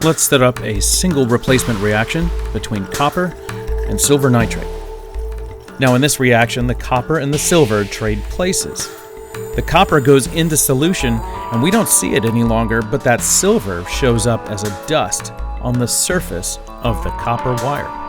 Let's set up a single replacement reaction between copper and silver nitrate. Now in this reaction, the copper and the silver trade places. The copper goes into solution and we don't see it any longer, but that silver shows up as a dust on the surface of the copper wire.